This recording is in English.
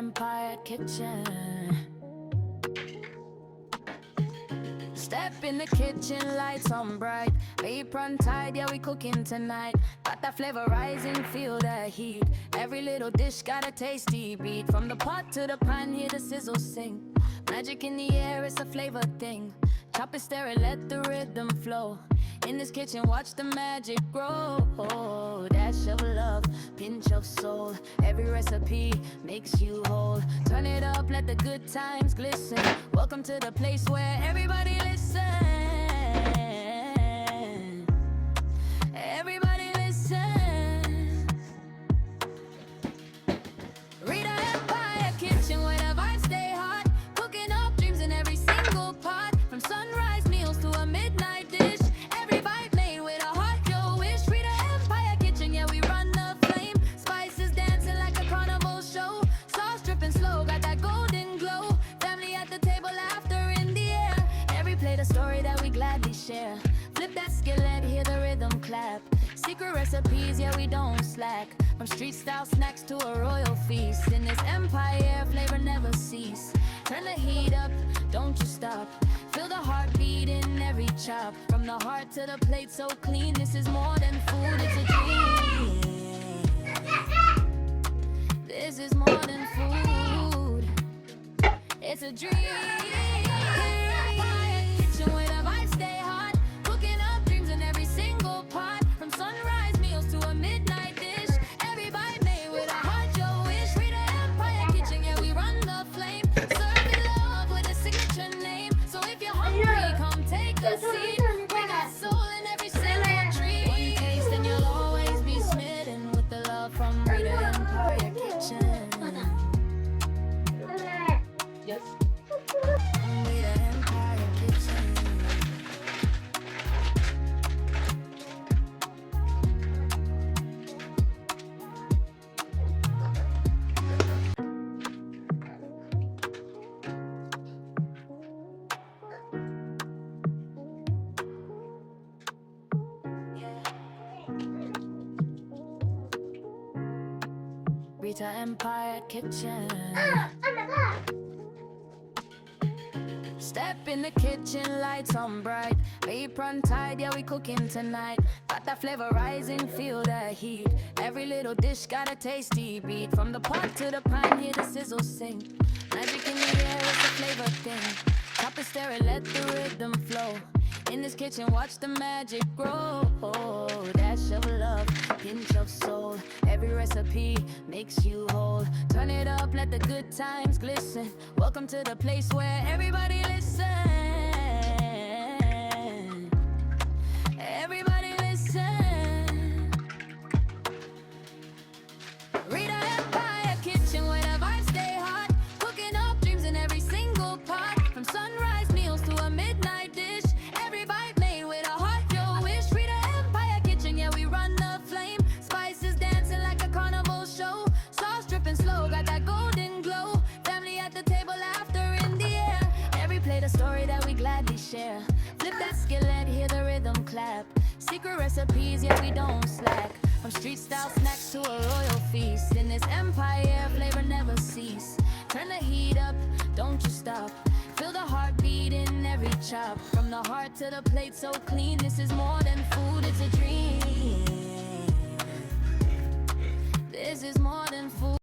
Empire Kitchen. Step in the kitchen, lights on bright, apron tight, yeah we cooking tonight. Got that flavor rising, feel that heat. Every little dish got a tasty beat. From the pot to the pan, hear the sizzle sing. Magic in the air, it's a flavor thing. Chop it, stir it, let the rhythm flow. In this kitchen, watch the magic grow. Dash of love, pinch of soul. Every recipe makes you whole. Turn it up, let the good times glisten. Welcome to the place where everybody listen. Everybody listen. Rita Empire Kitchen, where the vibes stay hot. Cooking up dreams in every single pot. From sunrise meals to a midnight dish. Every bite made with a heart you wish. Rita Empire Kitchen, yeah we run the flame. Spices dancing like a carnival show. Sauce dripping slow, got that golden glow. Family at the table, laughter in the air. Every plate a story that we gladly share. Flip that skillet, hear the rhythm clap. Secret recipes, yeah we don't slack. From street style snacks to a royal feast. In this empire, flavor never cease. Turn the heat up, don't you stop. Feel the heartbeat in every chop. From the heart to the plate so clean. This is more than food, it's a dream. This is more than food, it's a dream. Kitchen where the vibes stay hot. Cooking up dreams in every single pot. From sunrise meals to a midnight dish. Every bite made with a heart you wish. Rita Empire Kitchen, yeah we run the flame. Serving love with a signature name. So if you're hungry, come take a seat. We got soul in every single tree. One taste and you'll always be smitten with the love from Rita Empire Kitchen. Yes. Rita Empire Kitchen. Rita Empire Kitchen. Step in the kitchen, lights on bright, apron tight, yeah we cooking tonight. Got that flavor rising, feel that heat. Every little dish got a tasty beat. From the pot to the pan, hear the sizzle sing. Magic in the air, it's a flavor thing. Chop it, stir it, let the rhythm flow. In this kitchen, watch the magic grow. Dash of love, pinch of soul. Every recipe makes you whole. Turn it up, let the good times glisten. Welcome to the place where everybody listen. Everybody listen. Rita Empire Kitchen, where the vibes stay hot. Cooking up dreams in every single pot. From sunrise meals to a midnight dish. Every bite made with a heart you wish. Rita Empire Kitchen, yeah we run the flame. Spices dancing like a carnival show. Sauce dripping slow, got that golden glow. Family at the table, laughter in the air. Every plate a story that we gladly share. Flip that skillet, hear the rhythm clap. Secret recipes, yeah we don't slack. From street style snacks to a royal feast. In this empire, flavor never cease. Turn the heat up, don't you stop. Feel the heartbeat in every chop. From the heart to the plate so clean. This is more than food, it's a dream.